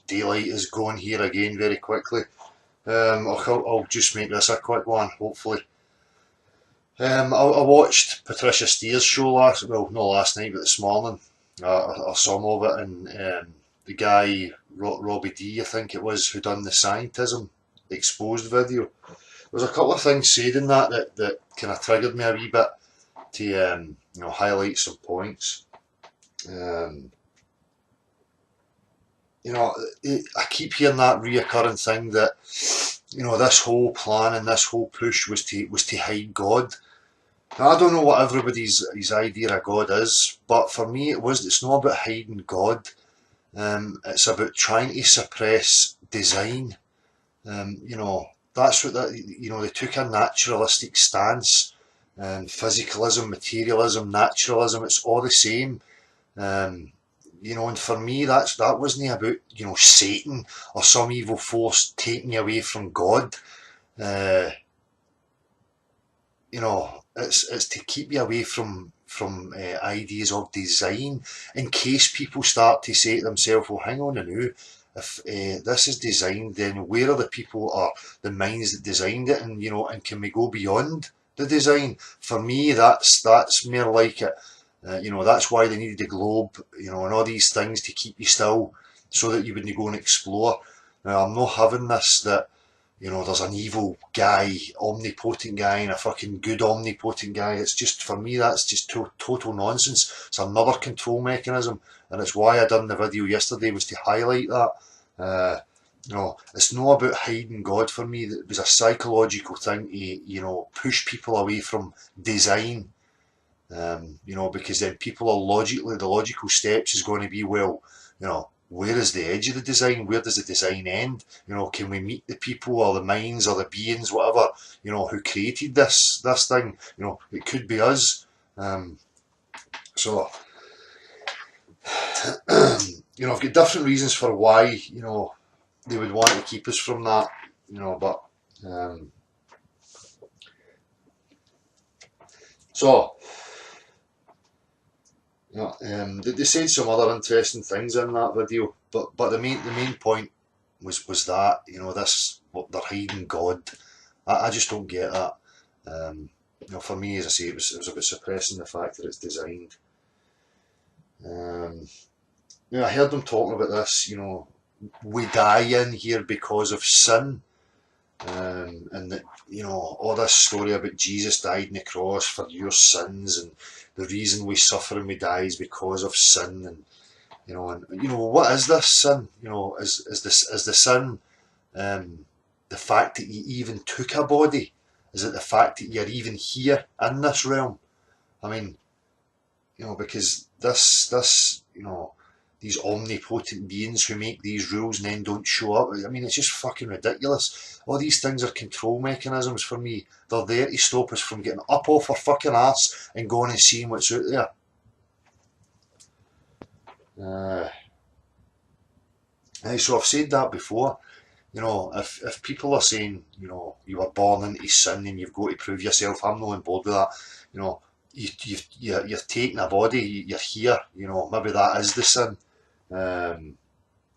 daylight is going here again very quickly. I'll just make this a quick one, hopefully. I watched Patricia Steers' show not last night, but this morning. Some of it, and the guy, Robbie D, I think it was, who done the scientism exposed video. There was a couple of things said in that kind of triggered me a wee bit to highlight some points. I keep hearing that reoccurring thing that this whole plan and this whole push was to hide God. Now, I don't know what everybody's his idea of God is, but for me it's not about hiding God. It's about trying to suppress design. That's what they took a naturalistic stance. Physicalism, materialism, naturalism, it's all the same. And for me that wasn't about Satan or some evil force taking you away from God. uh, it's to keep you away from ideas of design, in case people start to say to themselves, well, hang on a now, if this is designed, then where are the people or the minds that designed it, and can we go beyond the design? For me, that's more like it. That's why they needed the globe, and all these things to keep you still, so that you wouldn't go and explore. Now, I'm not having this that there's an evil guy, omnipotent guy, and a fucking good omnipotent guy. It's just, for me, that's just total nonsense. It's another control mechanism, and it's why I done the video yesterday, was to highlight that. It's not about hiding God for me. It was a psychological thing to, push people away from design. Because then people are the logical steps is going to be, well, where is the edge of the design? Where does the design end? Can we meet the people or the minds or the beings, whatever, who created this thing? It could be us. So, I've got different reasons for why, they would want to keep us from that, but, so, they said some other interesting things in that video, but the main point was that what they're hiding God. I just don't get that. For me, as I say, it was about suppressing the fact that it's designed. I heard them talking about this. We die in here because of sin. And that all this story about Jesus died on the cross for your sins, and the reason we suffer and we die is because of sin. And what is this sin? Is the sin the fact that you even took a body? Is it the fact that you're even here in this realm? I mean, because these omnipotent beings who make these rules and then don't show up. I mean, it's just fucking ridiculous. All these things are control mechanisms for me. They're there to stop us from getting up off our fucking arse and going and seeing what's out there. So I've said that before. If people are saying, you were born into sin and you've got to prove yourself, I'm not on board with that. You're taking a body, you're here, maybe that is the sin. And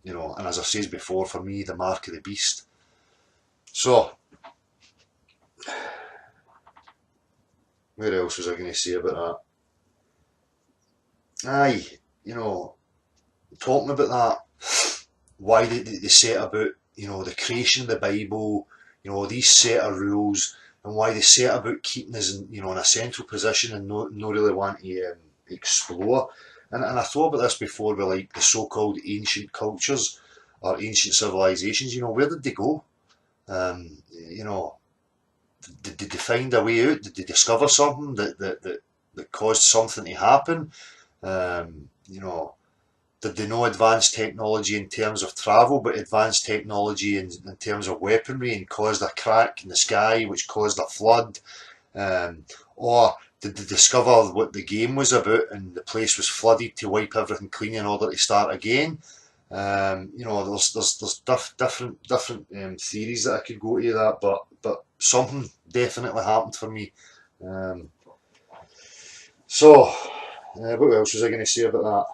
as I've said before, for me, the mark of the beast. So, where else was I going to say about that? Aye, talking about that, why they set about, the creation of the Bible, these set of rules, and why they set about keeping us in a central position and not really want to explore. And I thought about this before with like the so-called ancient cultures or ancient civilizations. Where did they go? Did they find a way out? Did they discover something that caused something to happen? Did they know advanced technology in terms of travel, but advanced technology in terms of weaponry, and caused a crack in the sky which caused a flood? Or did they discover what the game was about and the place was flooded to wipe everything clean in order to start again? There's different theories that I could go to that, but something definitely happened for me. What else was I going to say about that?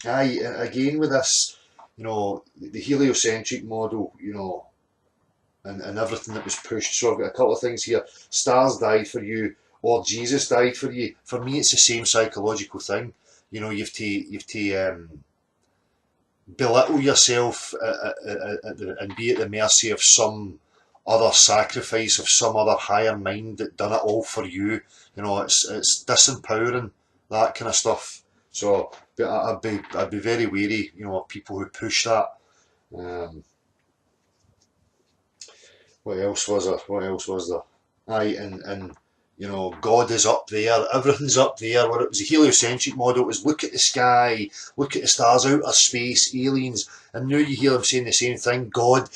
Aye, again with this, the heliocentric model, and everything that was pushed. So I've got a couple of things here. Stars died for you, or Jesus died for you. For me, it's the same psychological thing. You've to belittle yourself and be at the mercy of some other sacrifice of some other higher mind that done it all for you. It's disempowering, that kind of stuff. So but I'd be very wary, of people who push that. Um, what else was there? What else was there? Aye, and God is up there, everything's up there. Where it was a heliocentric model, it was look at the sky, look at the stars, outer space, aliens, and now you hear them saying the same thing. God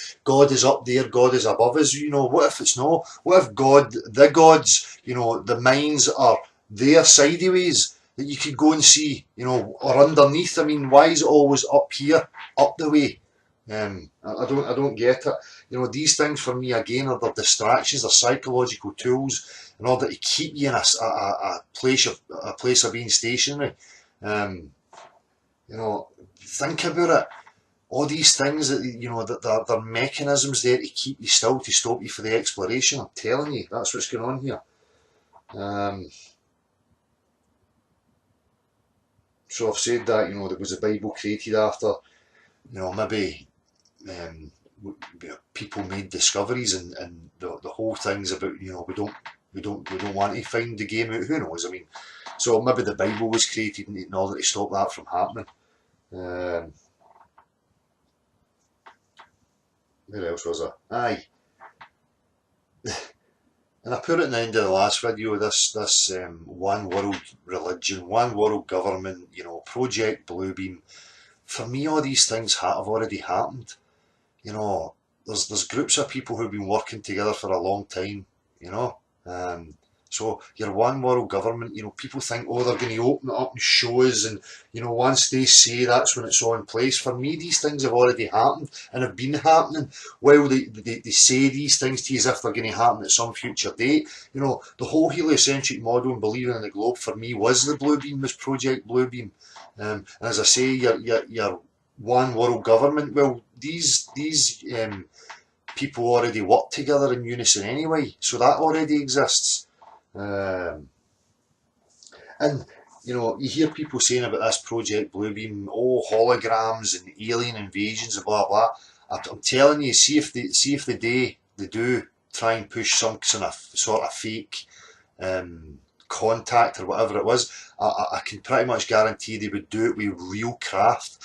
is up there, God is above us. What if it's not? What if God, the gods, the minds are there sideways that you could go and see, or underneath? I mean, why is it always up here, up the way? I don't get it. These things for me again are the distractions, they're psychological tools in order to keep you in a place of being stationary. Um, think about it. All these things that they're mechanisms there to keep you still, to stop you for the exploration. I'm telling you, that's what's going on here. Um, so I've said that there was a Bible created after maybe um, people made discoveries, and the whole thing's about we don't want to find the game out. Who knows? I mean, so maybe the Bible was created in order to stop that from happening. Um, where else was there? Aye, and I put it in the end of the last video. This one world religion, one world government, Project Bluebeam. For me, all these things have already happened. You know, there's groups of people who've been working together for a long time. You know, um, so your one world government. People think, oh, they're going to open it up and show us, and once they say that's when it's all in place. For me, these things have already happened and have been happening. While they say these things to you as if they're going to happen at some future date. The whole heliocentric model and believing in the globe for me was the Bluebeam, was Project Bluebeam. And as I say, your one world government. Well, these people already work together in unison anyway, so that already exists. Um, and you hear people saying about this Project Bluebeam, oh, holograms and alien invasions and blah blah. I'm telling you, see if the day they do try and push some sort of fake um, contact or whatever it was, I can pretty much guarantee they would do it with real craft.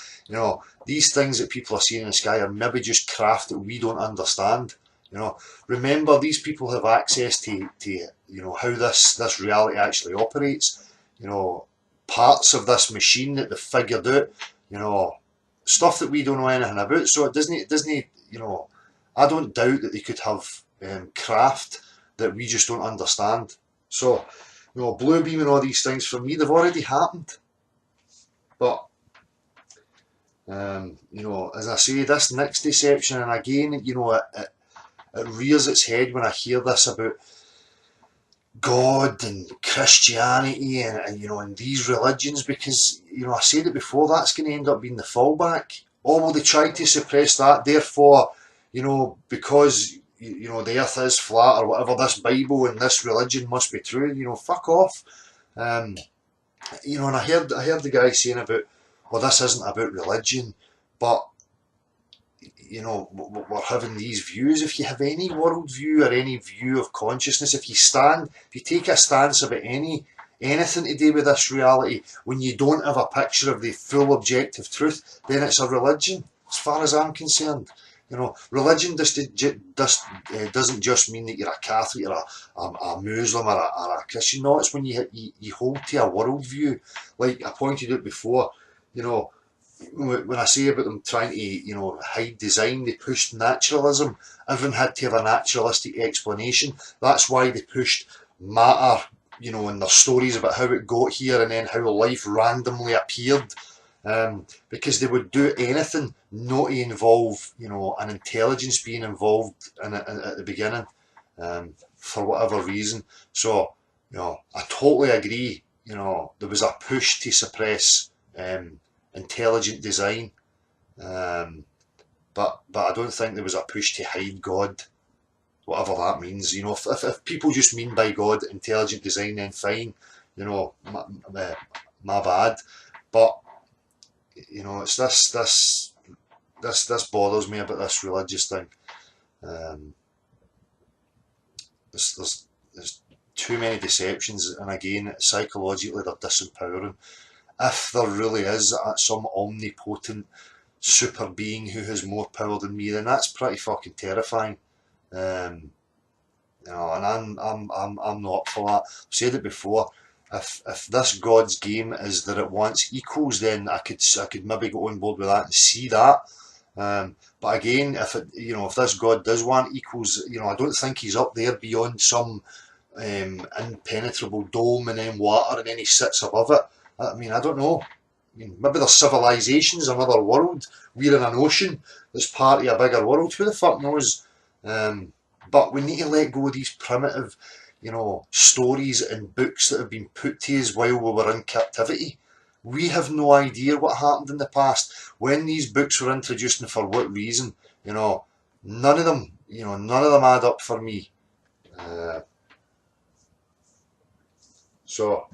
These things that people are seeing in the sky are maybe just craft that we don't understand. Remember, these people have access to how this reality actually operates. Parts of this machine that they've figured out. Stuff that we don't know anything about. So it doesn't. I don't doubt that they could have craft that we just don't understand. So, Bluebeam and all these things, for me, they've already happened. But, as I say, this next deception, and again, it rears its head when I hear this about God and Christianity and these religions, because, I said it before, that's going to end up being the fallback. Or will they try to suppress that? Therefore, because the earth is flat or whatever, this Bible and this religion must be true. Fuck off. Um, and I heard the guy saying about, well, this isn't about religion, but we're having these views. If you have any worldview or any view of consciousness, if you take a stance about anything to do with this reality, when you don't have a picture of the full objective truth, then it's a religion, as far as I'm concerned. Religion doesn't just mean that you're a Catholic or a Muslim or a Christian. No, it's when you hold to a worldview. Like I pointed out before, when I say about them trying to, hide design, they pushed naturalism. Everyone had to have a naturalistic explanation. That's why they pushed matter, in their stories about how it got here and then how life randomly appeared. Because they would do anything not to involve, an intelligence being involved in it at the beginning, for whatever reason. So, I totally agree. There was a push to suppress intelligent design. But I don't think there was a push to hide God, whatever that means. You know, if people just mean by God intelligent design, then fine. You know, my bad. But you know, it's this bothers me about this religious thing. Um, there's too many deceptions, and again, psychologically they're disempowering. If there really is some omnipotent super being who has more power than me, then that's pretty fucking terrifying. Um, you know, and I'm not up for that. I've said it before. If this God's game is that it wants equals, then I could maybe go on board with that and see that. But again, if this God does want equals, you know, I don't think he's up there beyond some impenetrable dome and then water, and then he sits above it. I mean, I don't know. I mean, maybe there's civilizations, another world. We're in an ocean that's part of a bigger world. Who the fuck knows? But we need to let go of these primitive, you know, stories and books that have been put to us while we were in captivity. We have no idea what happened in the past, when these books were introduced and for what reason. You know, none of them add up for me. So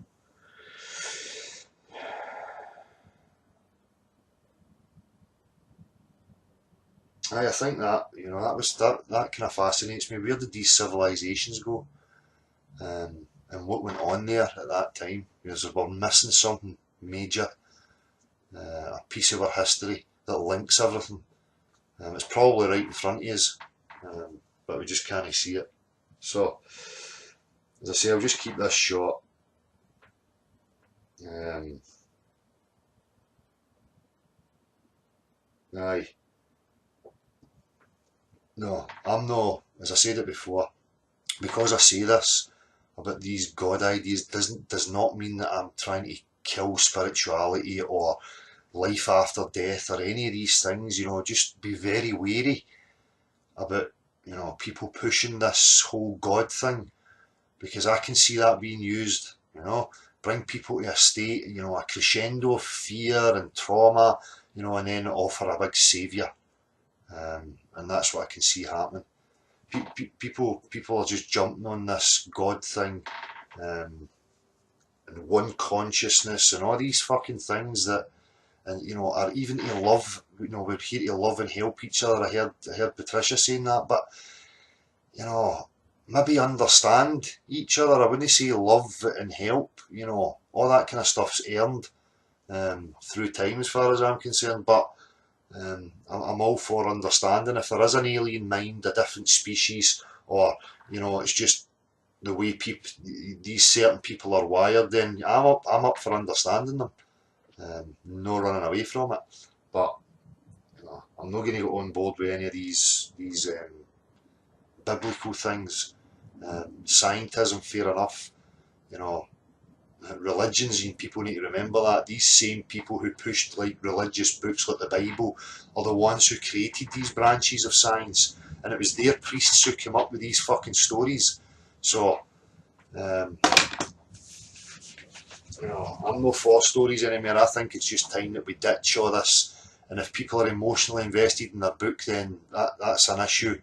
I think that, you know, that kind of fascinates me. Where did these civilizations go? And what went on there at that time? Because we're missing something major, a piece of our history that links everything. It's probably right in front of us, but we just can't see it. So, as I say, I'll just keep this short. Aye. No, I'm no, as I said it before, because I say this about these God ideas does not mean that I'm trying to kill spirituality or life after death or any of these things. You know, just be very wary about, you know, people pushing this whole God thing, because I can see that being used, you know, bring people to a state, you know, a crescendo of fear and trauma, you know, and then offer a big saviour. And that's what I can see happening. People are just jumping on this God thing, and one consciousness and all these fucking things that, and you know, are even to love. You know, we're here to love and help each other. I heard Patricia saying that, but you know, maybe understand each other. I wouldn't say love and help. You know, all that kind of stuff's earned through time, as far as I'm concerned. But I'm all for understanding. If there is an alien mind, a different species, or you know, it's just the way these certain people are wired, then I'm up for understanding them, no running away from it. But you know, I'm not going to go on board with any of these biblical things. Scientism, fair enough. You know, religions, and people need to remember that these same people who pushed like religious books like the Bible are the ones who created these branches of science, and it was their priests who came up with these fucking stories. So you know, I'm no for stories anymore. I think it's just time that we ditch all this, and if people are emotionally invested in their book, then that's an issue.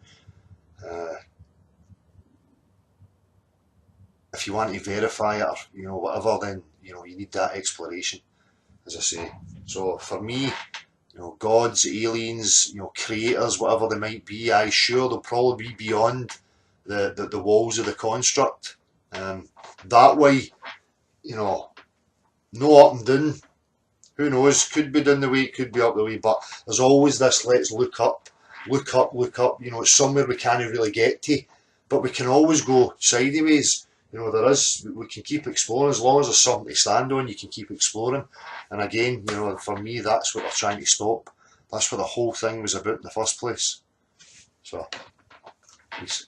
If you want to verify it or you know whatever, then you know you need that exploration, as I say. So for me, you know, gods, aliens, you know, creators, whatever they might be, sure they'll probably be beyond the walls of the construct. That way, you know, no up and down. Who knows? Could be down the way, could be up the way, but there's always this let's look up, look up, look up. You know, it's somewhere we can't really get to, but we can always go sideways. You know, we can keep exploring as long as there's something to stand on. You can keep exploring, and again, you know, for me, that's what they're trying to stop. That's what the whole thing was about in the first place. So, peace.